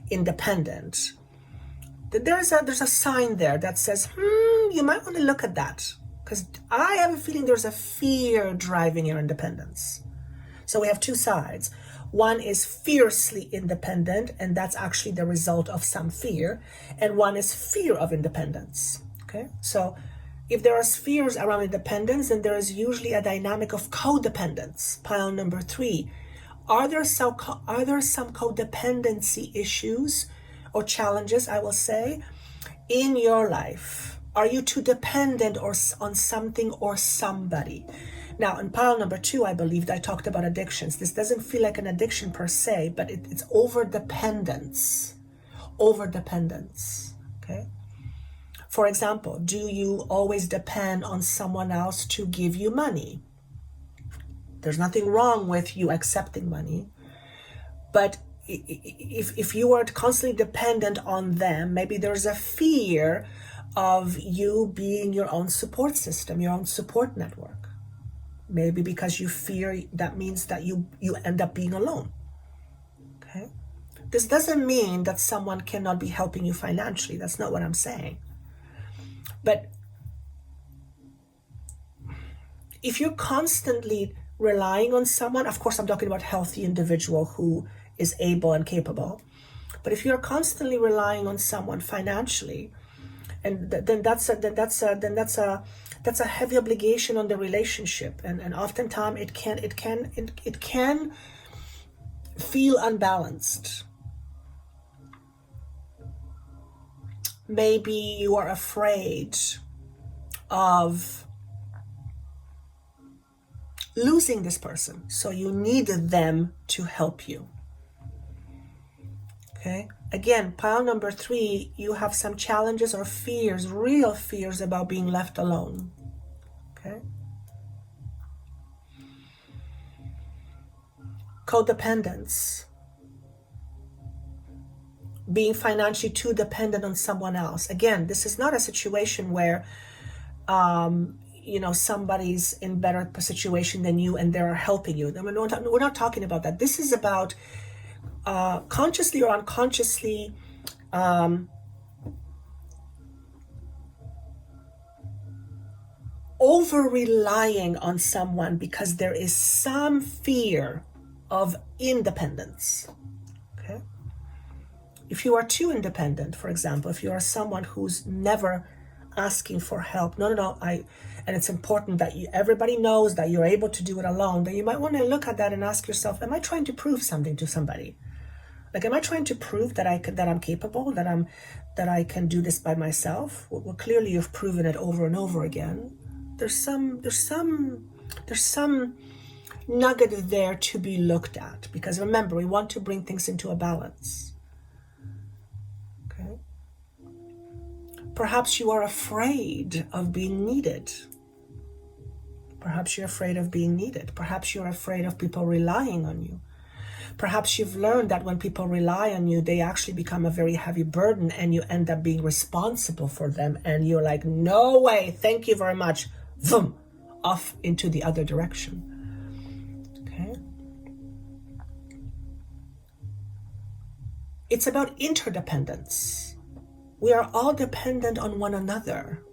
independent, there's a sign there that says, you might want to look at that, because I have a feeling there's a fear driving your independence. So we have two sides. One is fiercely independent, and that's actually the result of some fear. And one is fear of independence. Okay, so if there are fears around independence, then there is usually a dynamic of codependence. Pile number 3. Are there some codependency issues or challenges, I will say, in your life? Are you too dependent on something or somebody? Now, in pile number 2, I believe I talked about addictions. This doesn't feel like an addiction per se, but it's over-dependence. Over-dependence, okay? For example, do you always depend on someone else to give you money? There's nothing wrong with you accepting money, but if you are constantly dependent on them, maybe there's a fear of you being your own support system, your own support network. Maybe because you fear that means that you end up being alone. Okay? This doesn't mean that someone cannot be helping you financially. That's not what I'm saying. But if you're constantly relying on someone, of course I'm talking about a healthy individual who is able and capable. But if you're constantly relying on someone financially, and then that's a heavy obligation on the relationship, and oftentimes it can feel unbalanced. Maybe you are afraid of losing this person, so you need them to help you. Okay, again, pile number 3, you have some challenges or fears, real fears about being left alone. Okay, codependence, being financially too dependent on someone else. Again, this is not a situation where somebody's in better situation than you and they're helping you. We're not talking about that. This is about consciously or unconsciously over relying on someone because there is some fear of independence. Okay, if you are too independent, for example, if you are someone who's never asking for help, and it's important that everybody knows that you're able to do it alone, then you might want to look at that and ask yourself, am I trying to prove something to somebody? Like, am I trying to prove that I'm capable, that I can do this by myself? Well, clearly you've proven it over and over again. There's some nugget there to be looked at, because remember, we want to bring things into a balance. Okay? Perhaps you are afraid of being needed. Perhaps you're afraid of being needed. Perhaps you're afraid of people relying on you. Perhaps you've learned that when people rely on you, they actually become a very heavy burden and you end up being responsible for them. And you're like, no way, thank you very much. Vroom, off into the other direction. Okay. It's about interdependence. We are all dependent on one another.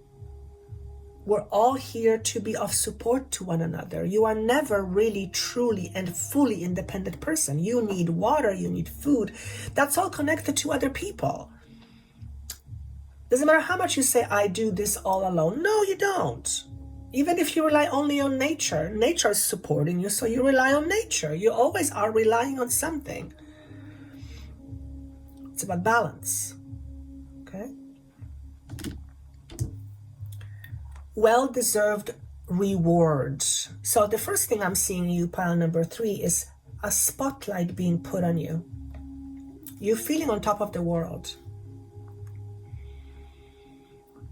We're all here to be of support to one another. You are never really, truly, and fully independent person. You need water, you need food. That's all connected to other people. Doesn't matter how much you say, I do this all alone. No, you don't. Even if you rely only on nature, nature is supporting you, so you rely on nature. You always are relying on something. It's about balance. Okay? Well-deserved rewards. So the first thing I'm seeing you, pile number 3, is a spotlight being put on you. You feeling on top of the world.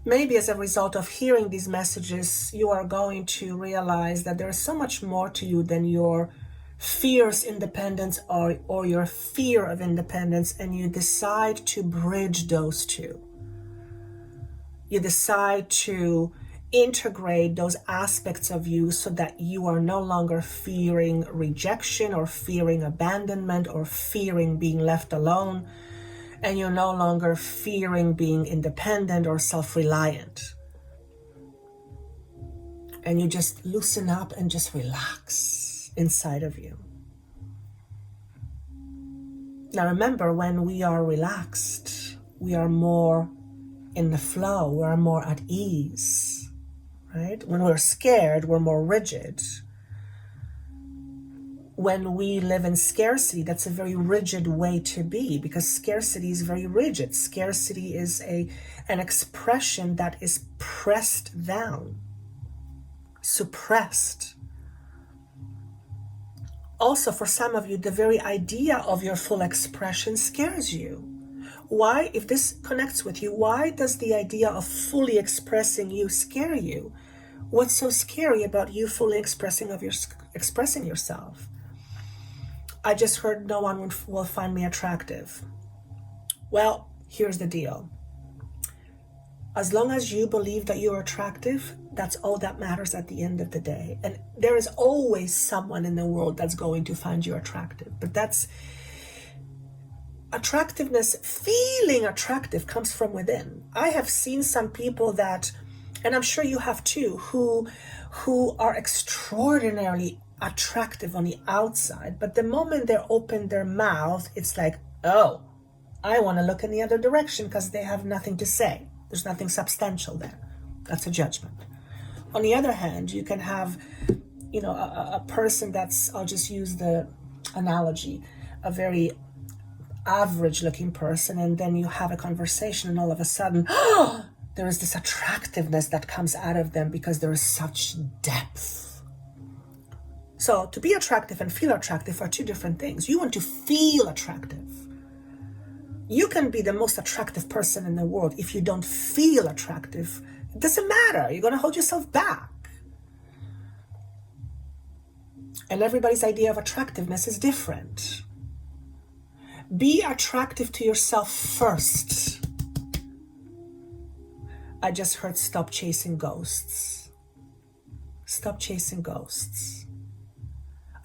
Maybe as a result of hearing these messages, you are going to realize that there is so much more to you than your fierce independence or your fear of independence, and you decide to bridge those two. You decide to integrate those aspects of you so that you are no longer fearing rejection or fearing abandonment or fearing being left alone, and you're no longer fearing being independent or self-reliant. And you just loosen up and just relax inside of you. Now remember, when we are relaxed, we are more in the flow, we are more at ease. Right? When we're scared, we're more rigid. When we live in scarcity, that's a very rigid way to be, because scarcity is very rigid. Scarcity is an expression that is pressed down, suppressed. Also, for some of you, the very idea of your full expression scares you. Why, if this connects with you, why does the idea of fully expressing you scare you? What's so scary about you fully expressing yourself? I just heard no one will find me attractive. Well, here's the deal. As long as you believe that you're attractive, that's all that matters at the end of the day. And there is always someone in the world that's going to find you attractive. But that's attractiveness, feeling attractive comes from within. I have seen some people that, and I'm sure you have too, who are extraordinarily attractive on the outside, but the moment they open their mouth, it's like, oh, I want to look in the other direction because they have nothing to say. There's nothing substantial there. That's a judgment. On the other hand, you can have, a person that's, I'll just use the analogy, a very average looking person, and then you have a conversation and all of a sudden there is this attractiveness that comes out of them because there is such depth. So to be attractive and feel attractive are two different things. You want to feel attractive. You can be the most attractive person in the world. If you don't feel attractive, it doesn't matter. You're going to hold yourself back. And everybody's idea of attractiveness is different. Be attractive to yourself first. I just heard stop chasing ghosts. Stop chasing ghosts.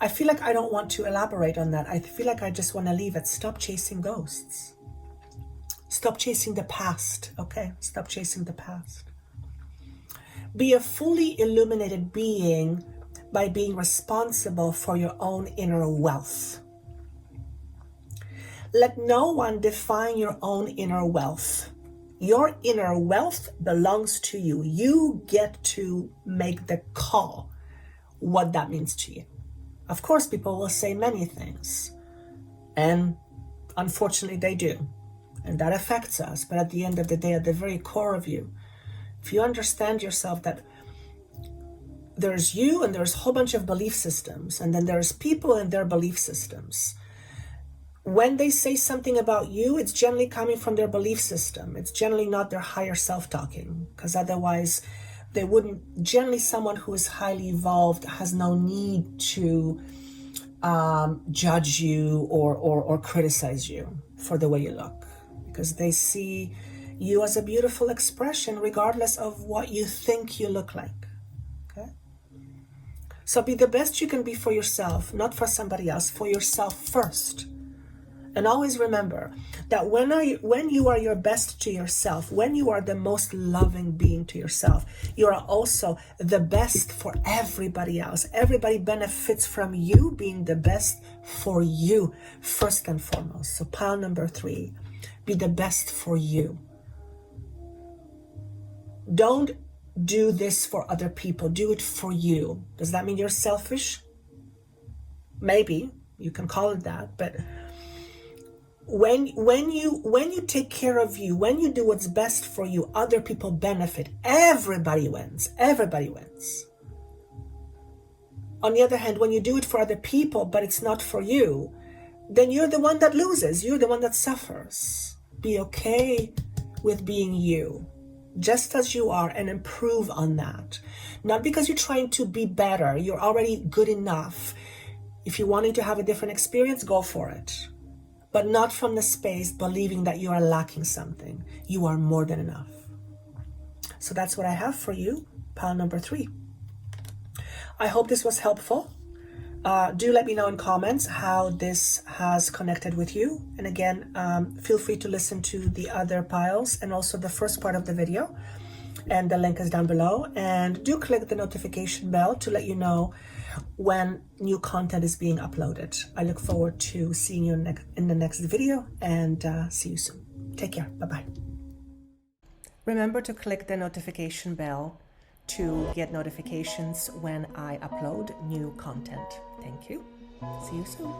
I feel like I don't want to elaborate on that. I feel like I just want to leave it. Stop chasing ghosts. Stop chasing the past, okay? Stop chasing the past. Be a fully illuminated being by being responsible for your own inner wealth. Let no one define your own inner wealth. Your inner wealth belongs to you. You get to make the call what that means to you. Of course, people will say many things. And Unfortunately, they do. And that affects us. But at the end of the day, at the very core of you, if you understand yourself that there's you and there's a whole bunch of belief systems, and then there's people and their belief systems. When they say something about you, it's generally coming from their belief system. It's generally not their higher self talking, because otherwise they wouldn't. Generally, someone who is highly evolved has no need to judge you or criticize you for the way you look, because they see you as a beautiful expression regardless of what you think you look like. Okay? So be the best you can be for yourself, not for somebody else, for yourself first. And always remember that when you are your best to yourself, when you are the most loving being to yourself, you are also the best for everybody else. Everybody benefits from you being the best for you, first and foremost. So pile number 3, be the best for you. Don't do this for other people. Do it for you. Does that mean you're selfish? Maybe. You can call it that, but when you take care of you, when you do what's best for you, other people benefit. Everybody wins. Everybody wins. On the other hand, when you do it for other people, but it's not for you, then you're the one that loses. You're the one that suffers. Be okay with being you, just as you are, and improve on that. Not because you're trying to be better. You're already good enough. If you're wanting to have a different experience, go for it. But not from the space believing that you are lacking something. You are more than enough. So that's what I have for you, pile number 3. I hope this was helpful. Do let me know in comments how this has connected with you. And again, feel free to listen to the other piles and also the first part of the video. And the link is down below. And do click the notification bell to let you know when new content is being uploaded. I look forward to seeing you in the next video, and see you soon. Take care. Bye-bye. Remember to click the notification bell to get notifications when I upload new content. Thank you. See you soon.